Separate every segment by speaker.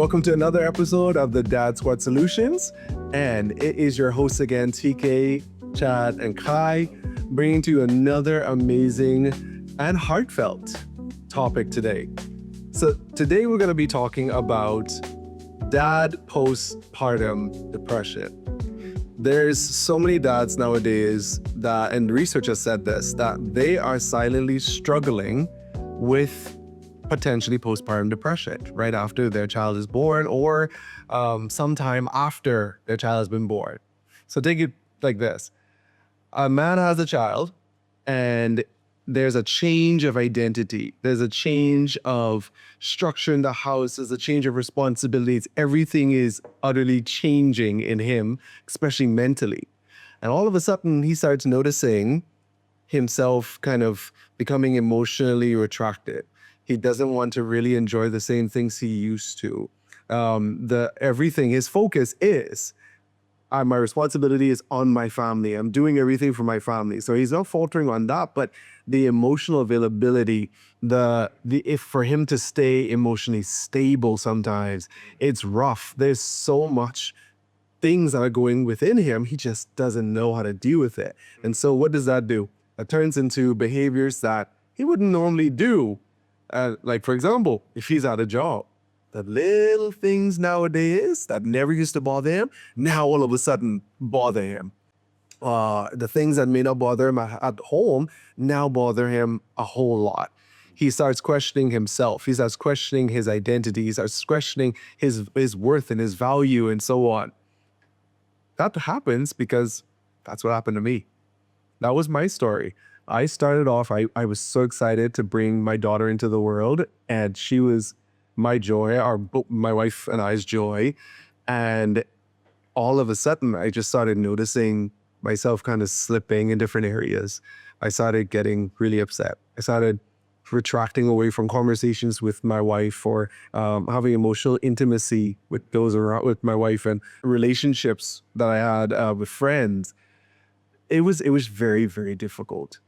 Speaker 1: welcome to another episode of the Dad Squad Solutions. And it is your host again, TK, Chad, and Kai, bringing to you another amazing and heartfelt topic today. So today we're going to be talking about dad postpartum depression. There's so many dads nowadays that, and research has said this, that they are silently struggling with potentially postpartum depression right after their child is born or sometime after their child has been born. So take it like this. A man has a child and there's a change of identity. There's a change of structure in the house. There's a change of responsibilities. Everything is utterly changing in him, especially mentally. And all of a sudden he starts noticing himself kind of becoming emotionally retracted. He doesn't want to really enjoy the same things he used to. His focus is, my responsibility is on my family. I'm doing everything for my family. So he's not faltering on that, but the emotional availability, if for him to stay emotionally stable sometimes, it's rough. There's so much things that are going within him. He just doesn't know how to deal with it. And so what does that do? It turns into behaviors that he wouldn't normally do. Like, for example, if he's at a job, the little things nowadays that never used to bother him, now all of a sudden bother him. The things that may not bother him at home now bother him a whole lot. He starts questioning himself. He starts questioning his identity. He starts questioning his worth and his value and so on. That happens because that's what happened to me. That was my story. I started off, I was so excited to bring my daughter into the world, and she was my joy, my wife and I's joy. And all of a sudden, I just started noticing myself kind of slipping in different areas. I started getting really upset. I started retracting away from conversations with my wife or having emotional intimacy with those around, with my wife, and relationships that I had with friends. It was very, very difficult.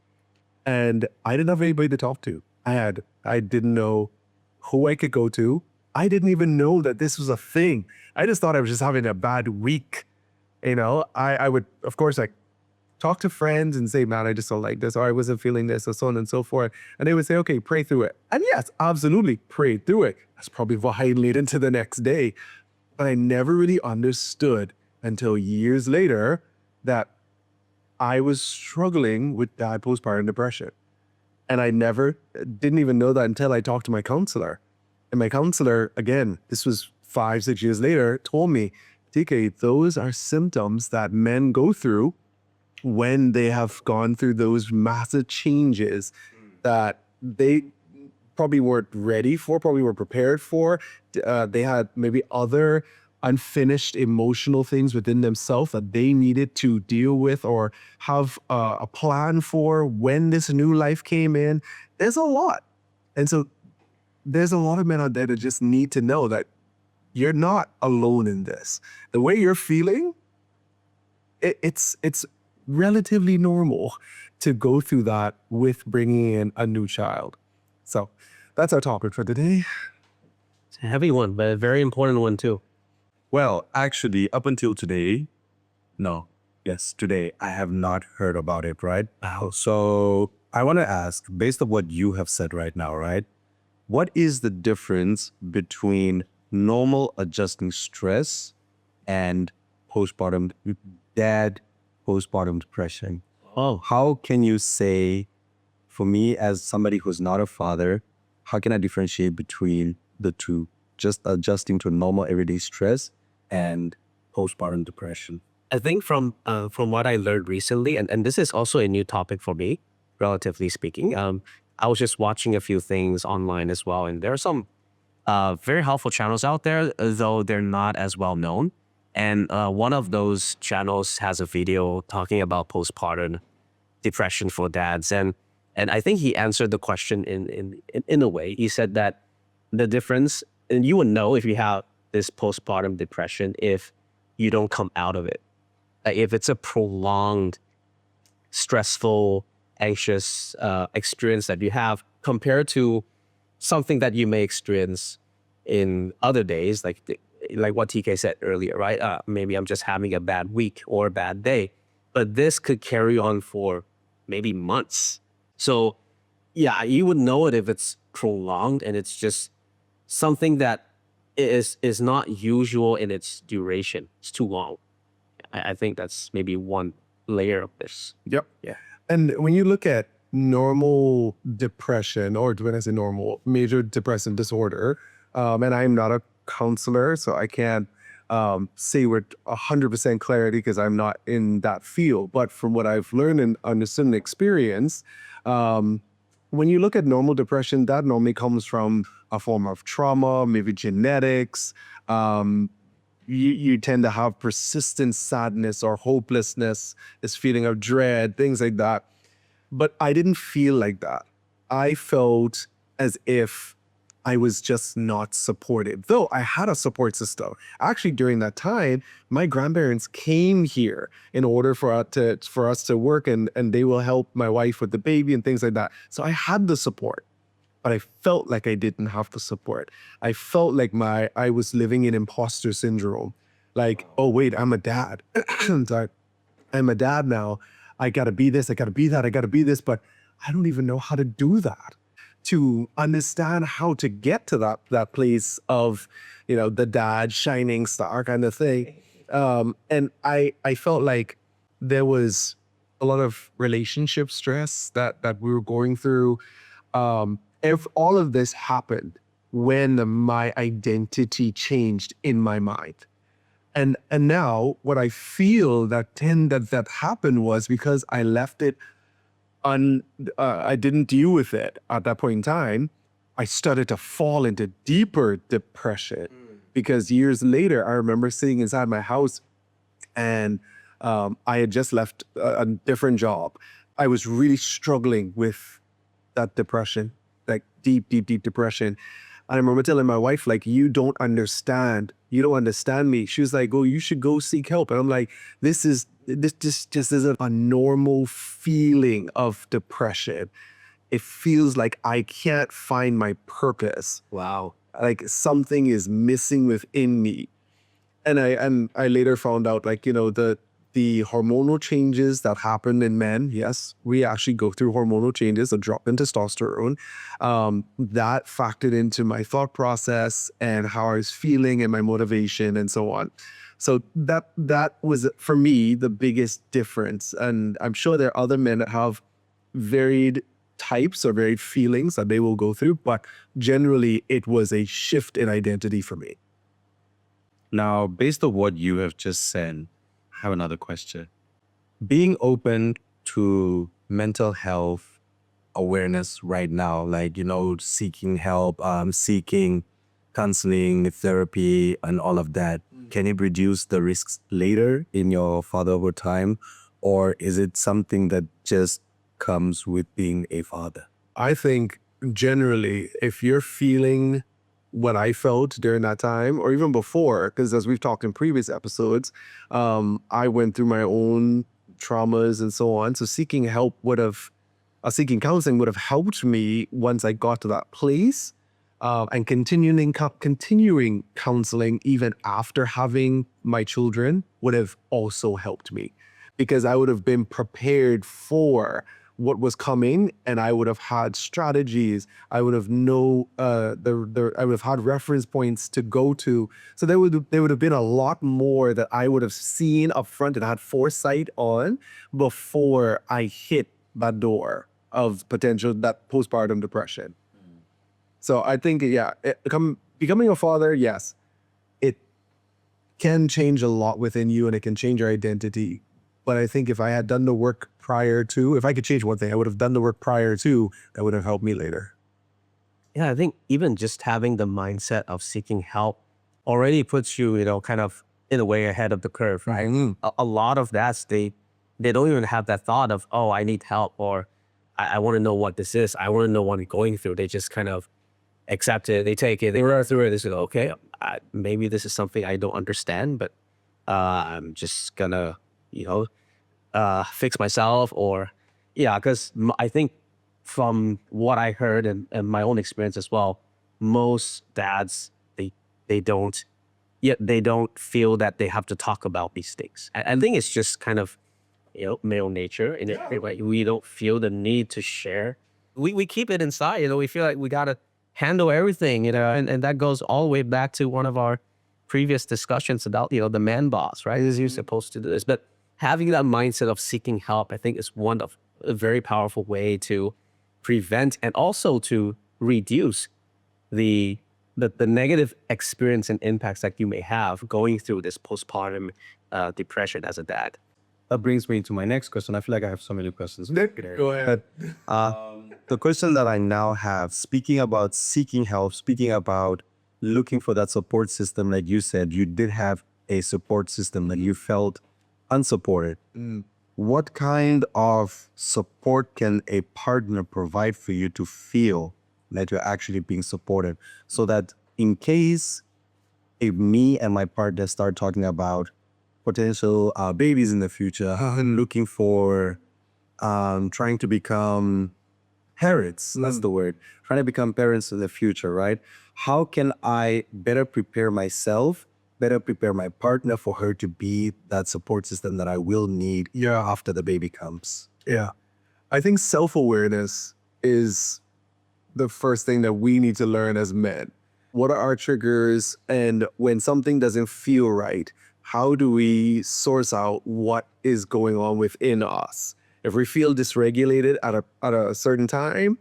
Speaker 1: And I didn't have anybody to talk to. I didn't know who I could go to. I didn't even know that this was a thing. I just thought I was just having a bad week. You know, I would, of course, like talk to friends and say, man, I just don't like this, or I wasn't feeling this, or so on and so forth. And they would say, okay, pray through it. And yes, absolutely, pray through it. That's probably what I lead into the next day. But I never really understood until years later that I was struggling with that postpartum depression. And I didn't even know that until I talked to my counselor. And my counselor, again, this was 5-6 years later, told me, TK, those are symptoms that men go through when they have gone through those massive changes that they probably weren't ready for, probably weren't prepared for. They had maybe other unfinished emotional things within themselves that they needed to deal with or have a plan for when this new life came in. There's a lot. And so there's a lot of men out there that just need to know that you're not alone in this. The way you're feeling, it's relatively normal to go through that with bringing in a new child. So that's our topic for today.
Speaker 2: It's a heavy one, but a very important one too.
Speaker 3: Well, actually, up until today, today, I have not heard about it, right? So I want to ask, based on what you have said right now, right? What is the difference between normal adjusting stress and postpartum depression?
Speaker 2: Oh,
Speaker 3: How can you say, for me as somebody who's not a father, how can I differentiate between the two? Just adjusting to normal everyday stress and postpartum depression.
Speaker 2: I think from what I learned recently, and this is also a new topic for me, relatively speaking. I was just watching a few things online as well, and there are some very helpful channels out there, though they're not as well known. And one of those channels has a video talking about postpartum depression for dads, and I think he answered the question in a way. He said that the difference, and you would know if you have this postpartum depression if you don't come out of it. If it's a prolonged, stressful, anxious experience that you have compared to something that you may experience in other days, like what TK said earlier, right? Maybe I'm just having a bad week or a bad day, but this could carry on for maybe months. So yeah, you would know it if it's prolonged and it's just something that is not usual in its duration. It's too long. I think that's maybe one layer of this.
Speaker 1: Yep.
Speaker 2: Yeah.
Speaker 1: And when you look at normal depression, or when I say normal, major depressive disorder, and I'm not a counselor, so I can't say with 100% clarity because I'm not in that field. But from what I've learned and understood and experienced, when you look at normal depression, that normally comes from a form of trauma, maybe genetics. You tend to have persistent sadness or hopelessness, this feeling of dread, things like that. But I didn't feel like that. I felt as if I was just not supported, though I had a support system. Actually, during that time, my grandparents came here in order for us to work, and they will help my wife with the baby and things like that. So I had the support, but I felt like I didn't have the support. I felt like I was living in imposter syndrome. Like, oh wait, I'm a dad. Sorry. I'm a dad now. I gotta be this, I gotta be that, I gotta be this, but I don't even know how to do that. To understand how to get to that place of, the dad shining star kind of thing. And I felt like there was a lot of relationship stress that we were going through. If all of this happened when my identity changed in my mind. And now what I feel that happened was because I left it I didn't deal with it at that point in time. I started to fall into deeper depression because years later, I remember sitting inside my house and I had just left a different job. I was really struggling with that depression, like deep depression. And I remember telling my wife, like, you don't understand me. She was like, oh, you should go seek help. And I'm like, this just isn't a normal feeling of depression. It feels like I can't find my purpose.
Speaker 2: Wow.
Speaker 1: Like something is missing within me. And I later found out, like, the hormonal changes that happen in men. Yes, we actually go through hormonal changes, a drop in testosterone. That factored into my thought process and how I was feeling and my motivation and so on. So that was, for me, the biggest difference. And I'm sure there are other men that have varied types or varied feelings that they will go through, but generally it was a shift in identity for me.
Speaker 3: Now, based on what you have just said, I have another question. Being open to mental health awareness right now, like, seeking help, seeking counseling, therapy, and all of that, can it reduce the risks later in your fatherhood time? Or is it something that just comes with being a father?
Speaker 1: I think generally, if you're feeling what I felt during that time, or even before, because as we've talked in previous episodes, I went through my own traumas and so on. So seeking counseling would have helped me once I got to that place, and continuing counseling even after having my children would have also helped me, because I would have been prepared for what was coming, and I would have had strategies. I would have I would have had reference points to go to. So there would have been a lot more that I would have seen up front and had foresight on before I hit that door of potential, that postpartum depression. So I think, becoming a father, yes, it can change a lot within you and it can change your identity. But I think if I had done the work prior to, if I could change one thing, I would have done the work prior to, that would have helped me later.
Speaker 2: Yeah, I think even just having the mindset of seeking help already puts you, kind of in a way ahead of the curve, right? A lot of that, they don't even have that thought of, oh, I need help, or I want to know what this is. I want to know what I'm going through. They just kind of accept it. They take it. They run through it. They say, okay, maybe this is something I don't understand, but I'm just gonna, fix myself, or because I think from what I heard and my own experience as well, most dads, they they don't feel that they have to talk about these things. I think it's just kind of, male nature in a way. We don't feel the need to share. We keep it inside, we feel like we gotta handle everything, and that goes all the way back to one of our previous discussions about, the man boss, right? Is you're supposed to do this. But having that mindset of seeking help, I think, is one of a very powerful way to prevent and also to reduce the negative experience and impacts that you may have going through this postpartum depression as a dad.
Speaker 3: That brings me to my next question. I feel like I have so many questions.
Speaker 1: Go ahead.
Speaker 3: The question that I now have, speaking about seeking help, speaking about looking for that support system, like you said, you did have a support system and you felt unsupported. What kind of support can a partner provide for you to feel that you're actually being supported, so that in case if me and my partner start talking about potential babies in the future and looking for trying to become parents, that's the word, trying to become parents in the future, right? How can I better prepare myself, better prepare my partner for her to be that support system that I will need after the baby comes?
Speaker 1: Yeah. I think self-awareness is the first thing that we need to learn as men. What are our triggers? And when something doesn't feel right, how do we source out what is going on within us? If we feel dysregulated at a certain time,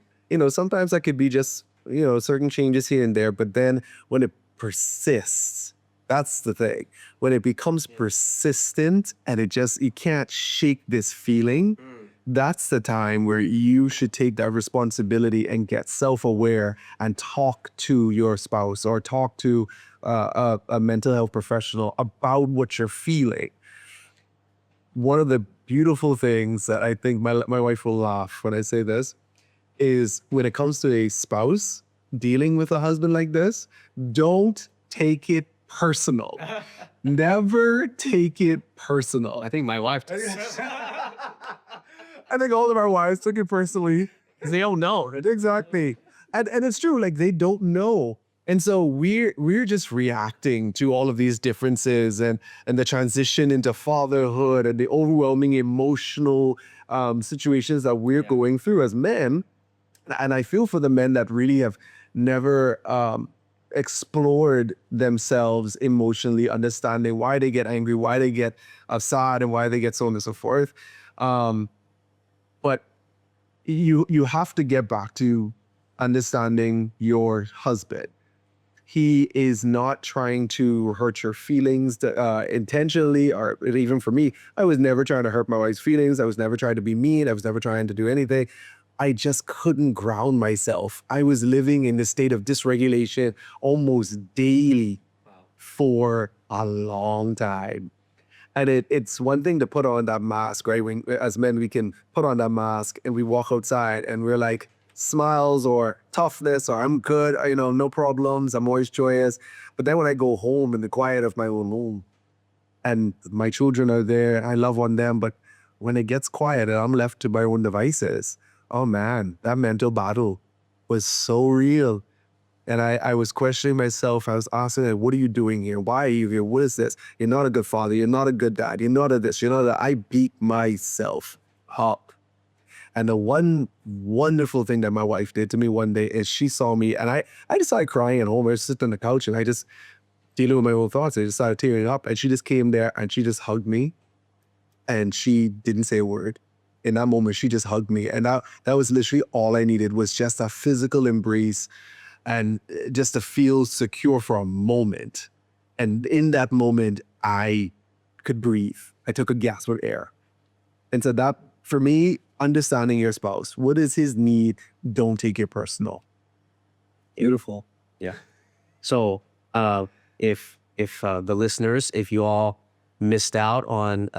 Speaker 1: sometimes that could be just, certain changes here and there. But then when it persists, that's the thing. When it becomes persistent and you can't shake this feeling, that's the time where you should take that responsibility and get self-aware and talk to your spouse or talk to a mental health professional about what you're feeling. One of the beautiful things that I think my wife will laugh when I say this is when it comes to a spouse dealing with a husband like this, don't take it personal. Never take it personal.
Speaker 2: I think my wife does.
Speaker 1: I think all of our wives took it personally.
Speaker 2: They don't know.
Speaker 1: Exactly. And it's true, like they don't know. And so we're just reacting to all of these differences and the transition into fatherhood and the overwhelming emotional situations that we're going through as men. And I feel for the men that really have never explored themselves emotionally, understanding why they get angry, why they get sad, and why they get so on and so forth. But you have to get back to understanding your husband. He is not trying to hurt your feelings intentionally, or even for me, I was never trying to hurt my wife's feelings. I was never trying to be mean. I was never trying to do anything. I just couldn't ground myself. I was living in a state of dysregulation almost daily for a long time. And it's one thing to put on that mask, right? When, as men, we can put on that mask and we walk outside and we're like, smiles or toughness or I'm good, no problems, I'm always joyous. But then when I go home in the quiet of my own home and my children are there, I love on them, but when it gets quiet and I'm left to my own devices, oh man, that mental battle was so real. And I was questioning myself. I was asking, like, what are you doing here? Why are you here? What is this? You're not a good father. You're not a good dad. You're not a this. You're not a that. I beat myself up. And the one wonderful thing that my wife did to me one day is she saw me and I just started crying at home. I was sitting on the couch and I just dealing with my own thoughts. I just started tearing up and she just came there and she just hugged me and she didn't say a word. In that moment, she just hugged me. And that was literally all I needed, was just a physical embrace and just to feel secure for a moment. And in that moment, I could breathe. I took a gasp of air. And so that, for me, understanding your spouse, what is his need? Don't take it personal.
Speaker 2: Beautiful. Yeah. So if the listeners, if you all missed out on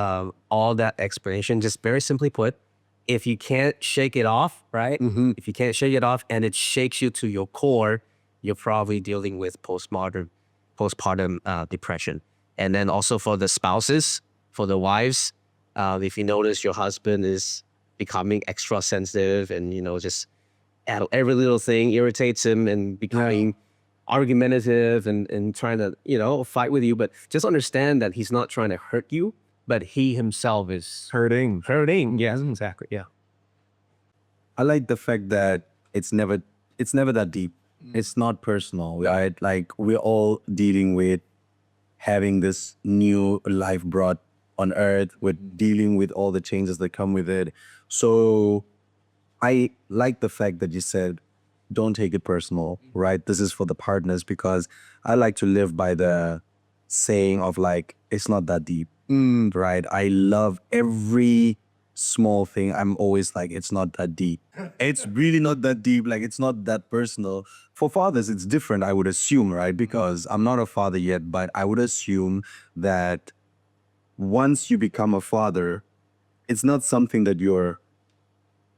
Speaker 2: all that explanation, just very simply put, if you can't shake it off, right?
Speaker 1: Mm-hmm.
Speaker 2: If you can't shake it off and it shakes you to your core, you're probably dealing with postpartum depression. And then also for the spouses, for the wives, if you notice your husband is becoming extra sensitive and, just every little thing irritates him and becoming argumentative and trying to, fight with you. But just understand that he's not trying to hurt you, but he himself is
Speaker 1: Hurting.
Speaker 2: hurting. Yes, exactly. Yeah.
Speaker 3: I like the fact that it's never that deep. It's not personal, right? Like we're all dealing with having this new life brought on earth. We're dealing with all the changes that come with it. So I like the fact that you said, don't take it personal, right? This is for the partners, because I like to live by the saying of like, it's not that deep, right? I love every small thing. I'm always like, it's not that deep. It's really not that deep. Like, it's not that personal. For fathers, it's different, I would assume, right? Because I'm not a father yet, but I would assume that once you become a father, it's not something that you're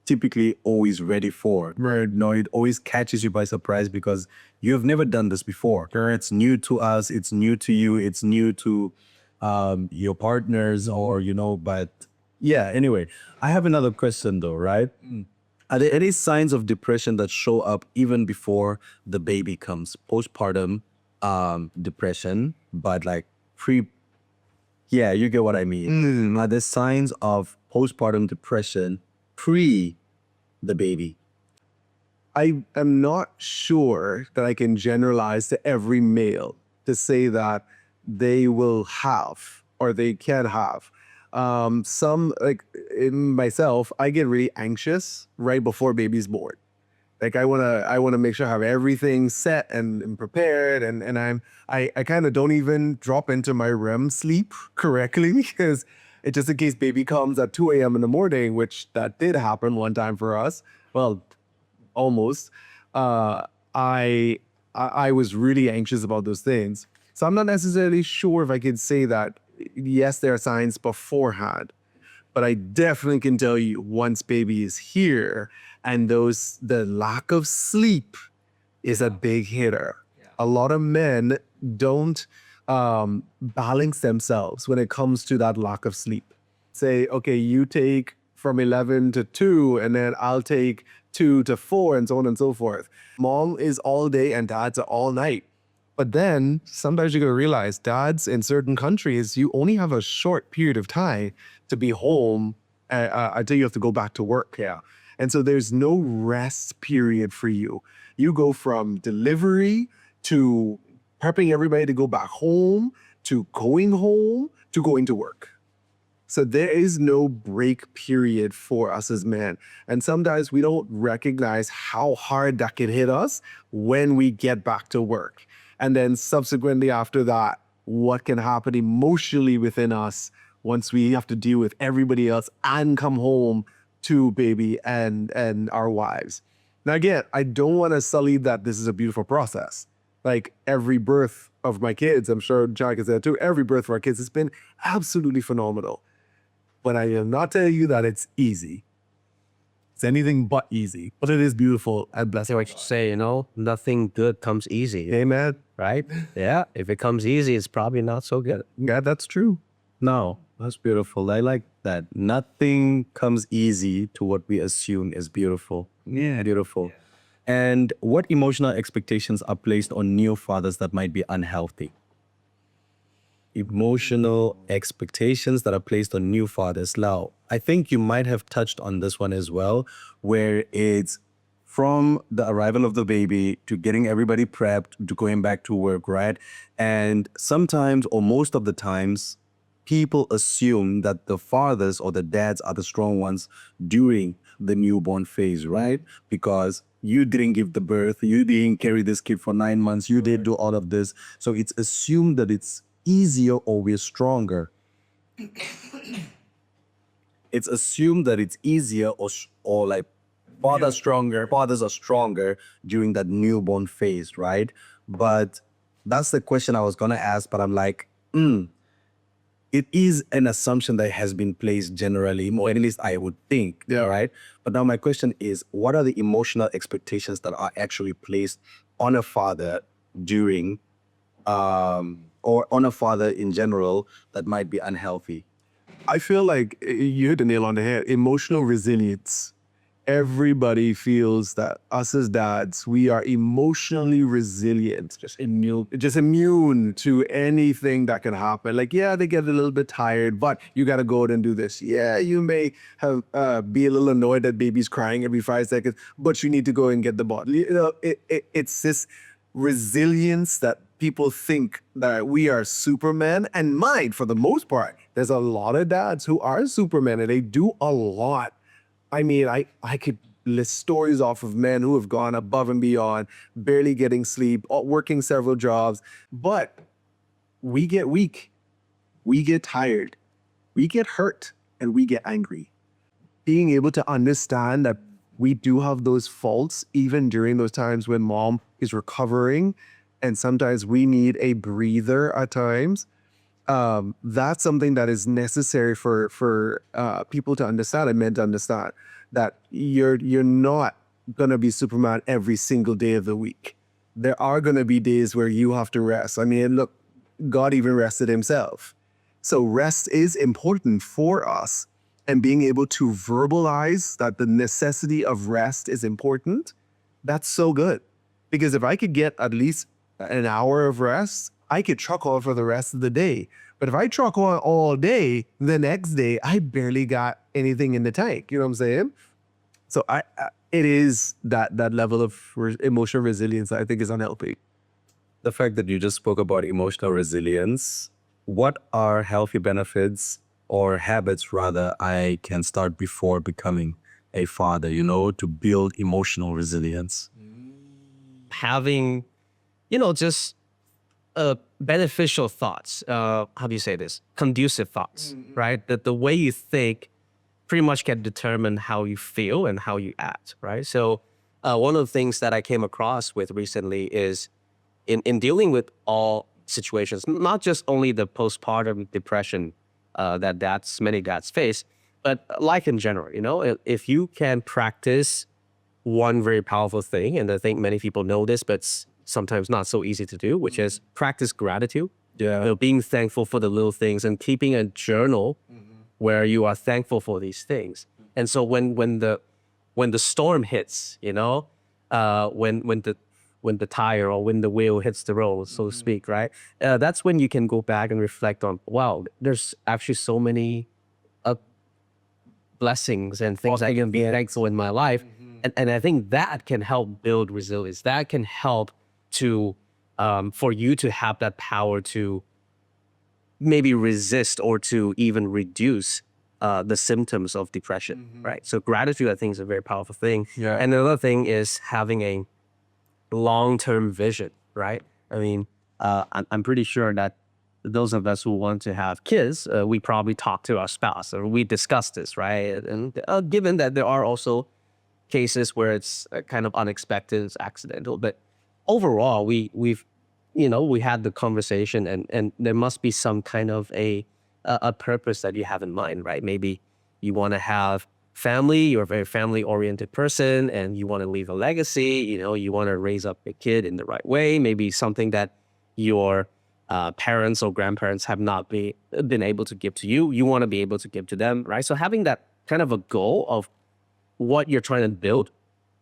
Speaker 3: typically always ready for. Right? No, it always catches you by surprise because you have never done this before. It's new to us. It's new to you. It's new to your partners, or But yeah. Anyway, I have another question though. Right? Are there any signs of depression that show up even before the baby comes? Postpartum depression, but like pre. Yeah, you get what I mean. Are there signs of postpartum depression pre the baby?
Speaker 1: I am not sure that I can generalize to every male to say that they will have or they can have. Some, like in myself, I get really anxious right before baby's born. Like I wanna make sure I have everything set and prepared, and I kind of don't even drop into my REM sleep correctly because it just in case baby comes at 2 a.m. in the morning, which that did happen one time for us. Well, almost. Uh, I was really anxious about those things, so I'm not necessarily sure if I could say that yes, there are signs beforehand. But I definitely can tell you once baby is here and the lack of sleep is a big hitter. A lot of men don't balance themselves when it comes to that lack of sleep. Say, okay, you take from 11 to 2 and then I'll take 2 to 4 and so on and so forth. Mom is all day and dad's all night. But then sometimes you're going to realize dads in certain countries, you only have a short period of time to be home until you have to go back to work. Yeah. And so there's no rest period for you. You go from delivery to prepping everybody to go back home to going to work. So there is no break period for us as men. And sometimes we don't recognize how hard that can hit us when we get back to work. And then subsequently after that, what can happen emotionally within us once we have to deal with everybody else and come home to baby and our wives. Now, again, I don't want to sully that this is a beautiful process. Like every birth of my kids, I'm sure John can say that too, every birth for our kids has been absolutely phenomenal. But I am not telling you that it's easy. It's anything but easy, but it is beautiful and blessed.
Speaker 2: So I should say, nothing good comes easy,
Speaker 1: Amen.
Speaker 2: right? Yeah. If it comes easy, it's probably not so good.
Speaker 1: Yeah, that's true.
Speaker 3: No, that's beautiful. I like that. Nothing comes easy to what we assume is beautiful. Yeah, beautiful. And what emotional expectations are placed on new fathers that might be unhealthy? Emotional expectations that are placed on new fathers. Now, I think you might have touched on this one as well, where it's from the arrival of the baby to getting everybody prepped to going back to work, right? And sometimes, or most of the times, people assume that the fathers or the dads are the strong ones during the newborn phase, right? Because you didn't give the birth, you didn't carry this kid for 9 months, you did do all of this. So it's assumed that it's easier or we're stronger. It's assumed that it's easier or like fathers are stronger during that newborn phase, right? But that's the question I was gonna ask, but I'm like, it is an assumption that has been placed generally, or at least I would think, right? But now my question is, what are the emotional expectations that are actually placed on a father during, or on a father in general that might be unhealthy?
Speaker 1: I feel like you hit the nail on the head. Emotional resilience everybody feels that us as dads, we are emotionally resilient, just immune to anything that can happen. Like, yeah, they get a little bit tired, but you got to go out and do this. Yeah, you may have be a little annoyed that baby's crying every 5 seconds, but you need to go and get the bottle. You know, it's this resilience that people think that we are Superman. And mind, for the most part, there's a lot of dads who are Superman and they do a lot. I mean, I could list stories off of men who have gone above and beyond, barely getting sleep, working several jobs, but we get weak, we get tired, we get hurt, and we get angry. Being able to understand that we do have those faults, even during those times when mom is recovering, and sometimes we need a breather at times. That's something that is necessary for people to understand and men to understand that you're not gonna be Superman every single day of the week. There are gonna be days where you have to rest. I mean, look, God even rested himself. So rest is important for us, and being able to verbalize that the necessity of rest is important, that's so good. Because if I could get at least an hour of rest, I could truck on for the rest of the day. But if I truck on all day, the next day, I barely got anything in the tank. You know what I'm saying? So it is that level of emotional resilience that I think is unhealthy.
Speaker 3: The fact that you just spoke about emotional resilience, what are healthy benefits or habits rather I can start before becoming a father, you know, to build emotional resilience?
Speaker 2: Having, just beneficial thoughts. How do you say this? Conducive thoughts, right? That the way you think pretty much can determine how you feel and how you act, right? So one of the things that I came across with recently is in dealing with all situations, not just only the postpartum depression that many dads face, but life in general. If you can practice one very powerful thing, and I think many people know this, but sometimes not so easy to do, which is practice gratitude.
Speaker 3: Yeah.
Speaker 2: Being thankful for the little things and keeping a journal where you are thankful for these things. And so when the storm hits, when the tire or when the wheel hits the road, so to speak, right? That's when you can go back and reflect on, wow, there's actually so many blessings and things I can be thankful in my life. And I think that can help build resilience. That can help to for you to have that power to maybe resist or to even reduce the symptoms of depression, right? So gratitude, I think, is a very powerful thing.
Speaker 3: Yeah.
Speaker 2: And another thing is having a long-term vision, right? I mean, I'm pretty sure that those of us who want to have kids, we probably talk to our spouse or we discuss this, right? And given that there are also cases where it's kind of unexpected, it's accidental, but overall, we had the conversation, and there must be some kind of a purpose that you have in mind, right? Maybe you want to have family, you're a very family-oriented person, and you want to leave a legacy, you want to raise up a kid in the right way, maybe something that your parents or grandparents have not been able to give to you, you want to be able to give to them, right? So having that kind of a goal of what you're trying to build,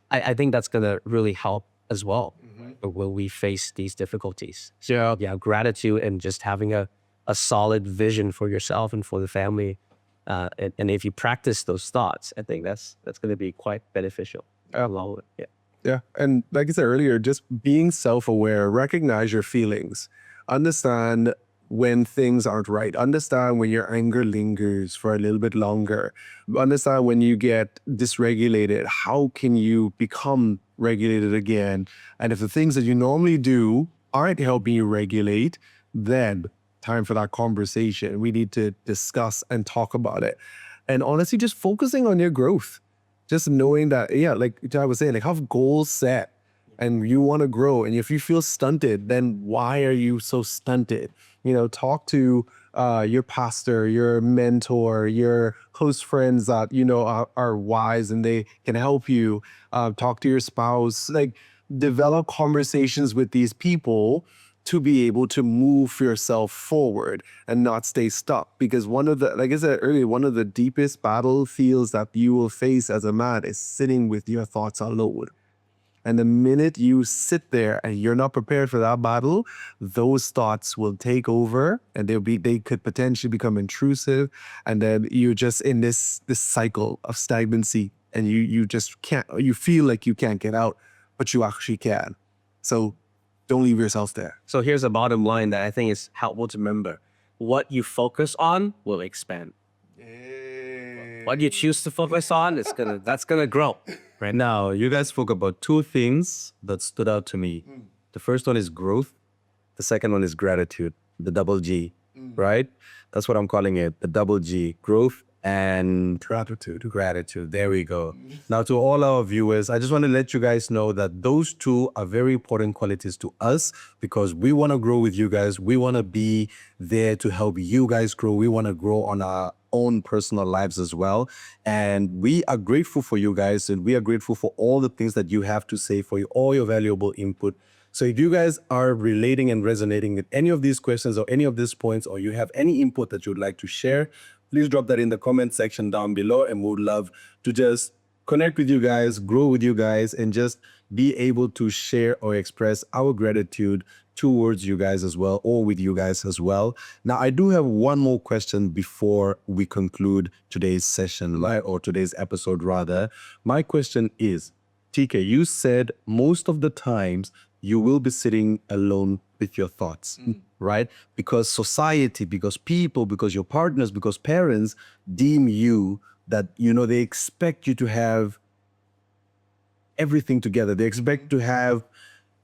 Speaker 2: I think that's going to really help as well when we face these difficulties. So yeah, gratitude and just having a solid vision for yourself and for the family. And if you practice those thoughts, I think that's going to be quite beneficial. Yeah.
Speaker 1: Yeah. And like I said earlier, just being self-aware, recognize your feelings, understand when things aren't right, understand when your anger lingers for a little bit longer, understand when you get dysregulated, how can you become regulated again? And if the things that you normally do aren't helping you regulate, then time for that conversation. We need to discuss and talk about it. And honestly, just focusing on your growth. Just knowing that, yeah, like I was saying, like have goals set and you want to grow. And if you feel stunted, then why are you so stunted? Talk to your pastor, your mentor, your close friends that, are wise and they can help you. Talk to your spouse, like develop conversations with these people to be able to move yourself forward and not stay stuck. Because one of the, like I said earlier, one of the deepest battlefields that you will face as a man is sitting with your thoughts alone. And the minute you sit there and you're not prepared for that battle, those thoughts will take over, and they could potentially become intrusive. And then you're just in this cycle of stagnancy, and you just can't, you feel like you can't get out, but you actually can. So don't leave yourself there.
Speaker 2: So here's a bottom line that I think is helpful to remember. What you focus on will expand. What you choose to focus on, that's gonna grow. Right
Speaker 3: Now, you guys spoke about two things that stood out to me. The first one is growth. The second one is gratitude, the double G, right? That's what I'm calling it, the double G, growth and gratitude. There we go. Now, to all our viewers, I just want to let you guys know that those two are very important qualities to us, because we want to grow with you guys. We want to be there to help you guys grow. We want to grow on our own personal lives as well. And we are grateful for you guys, and we are grateful for all the things that you have to say, for all your valuable input. So if you guys are relating and resonating with any of these questions or any of these points, or you have any input that you'd like to share, please drop that in the comment section down below, and we would love to just connect with you guys, grow with you guys, and just be able to share or express our gratitude towards you guys as well, or with you guys as well. Now, I do have one more question before we conclude today's session, right, or today's episode rather. My question is, TK, you said most of the times you will be sitting alone with your thoughts, right? Because society, because people, because your partners, because parents deem you that, you know, they expect you to have everything together. They expect to have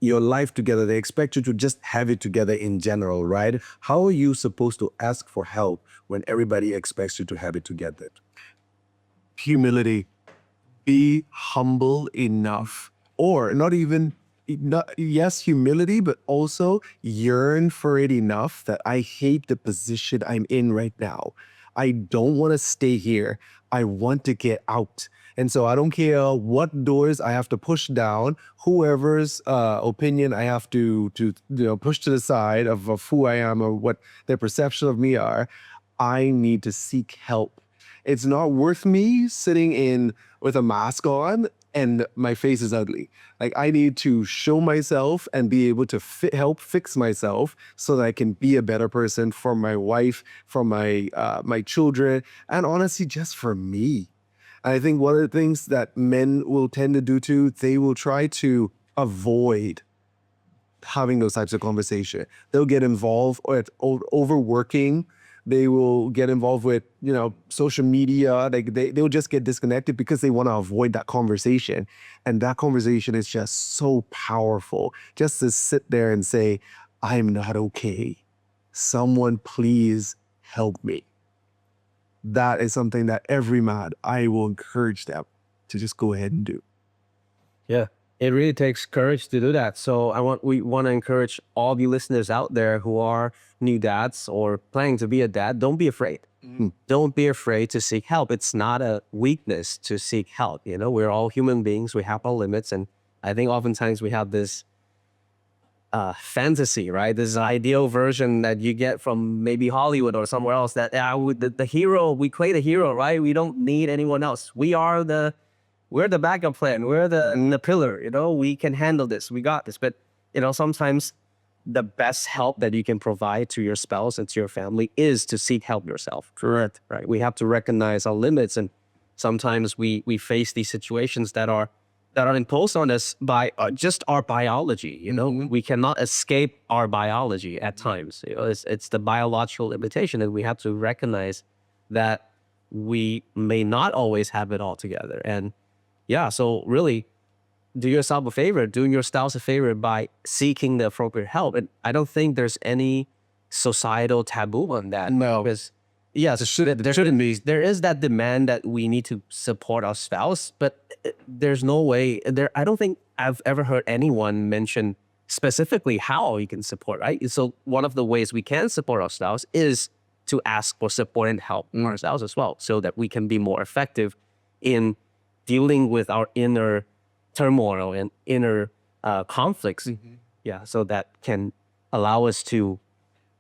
Speaker 3: your life together. They expect you to just have it together in general, right? How are you supposed to ask for help when everybody expects you to have it together?
Speaker 1: Humility. Be humble enough, or yes, humility, but also yearn for it enough that I hate the position I'm in right now. I don't want to stay here. I want to get out. And so I don't care what doors I have to push down, whoever's opinion I have to push to the side of who I am or what their perception of me are. I need to seek help. It's not worth me sitting in with a mask on and my face is ugly. Like, I need to show myself and be able to help fix myself so that I can be a better person for my wife, for my children, and honestly, just for me. I think one of the things that men will tend to do too, they will try to avoid having those types of conversation. They'll get involved with overworking. They will get involved with, social media. Like they'll just get disconnected because they want to avoid that conversation. And that conversation is just so powerful. Just to sit there and say, I'm not okay. Someone please help me. That is something that every man, I will encourage them to just go ahead and do.
Speaker 2: Yeah, it really takes courage to do that. So we want to encourage all of you listeners out there who are new dads or planning to be a dad. Don't be afraid. Don't be afraid to seek help. It's not a weakness to seek help. We're all human beings. We have our limits. And I think oftentimes we have this fantasy, right? This ideal version that you get from maybe Hollywood or somewhere else that the hero, we play the hero, right? We don't need anyone else. We're the backup plan. We're the pillar, we can handle this. We got this. But, sometimes the best help that you can provide to your spouse and to your family is to seek help yourself.
Speaker 1: Correct.
Speaker 2: Right? We have to recognize our limits. And sometimes we face these situations that are imposed on us by just our biology. We cannot escape our biology at times. It's the biological limitation, and we have to recognize that we may not always have it all together. And yeah, so really do yourself a favor, doing your spouse a favor by seeking the appropriate help. And I don't think there's any societal taboo on that.
Speaker 1: No.
Speaker 2: Because yes, there shouldn't be. There is that demand that we need to support our spouse, but there's no way there. I don't think I've ever heard anyone mention specifically how you can support, right? So one of the ways we can support our spouse is to ask for support and help ourselves as well, so that we can be more effective in dealing with our inner turmoil and inner conflicts. Yeah, so that can allow us to,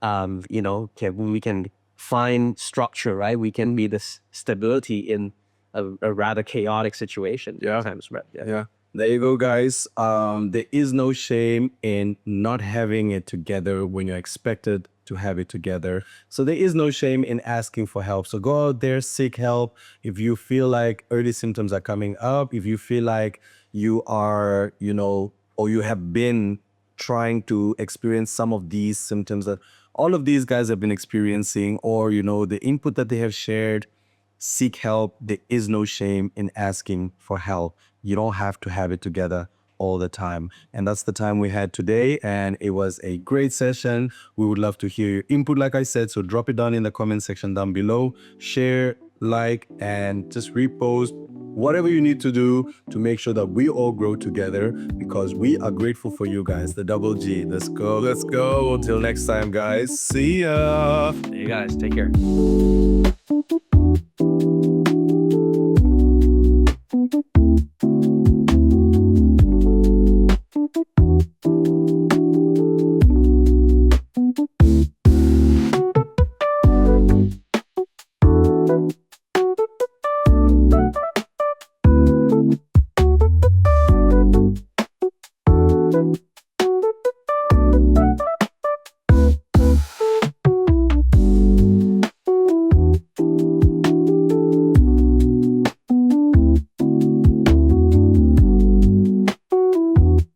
Speaker 2: we can find structure, right? We can be this stability in a rather chaotic situation.
Speaker 1: Yeah.
Speaker 2: Sometimes, right?
Speaker 1: Yeah.
Speaker 3: There you go, guys. There is no shame in not having it together when you're expected to have it together. So there is no shame in asking for help. So go out there, seek help. If you feel like early symptoms are coming up, if you feel like you are, or you have been trying to experience some of these symptoms that all of these guys have been experiencing, or, the input that they have shared, seek help. There is no shame in asking for help. You don't have to have it together all the time. And that's the time we had today. And it was a great session. We would love to hear your input, like I said. So drop it down in the comment section down below. Share, like, and just repost whatever you need to do to make sure that we all grow together, because we are grateful for you guys. The double G. Let's go. Let's go. Until next time, guys. See ya.
Speaker 2: You guys take care.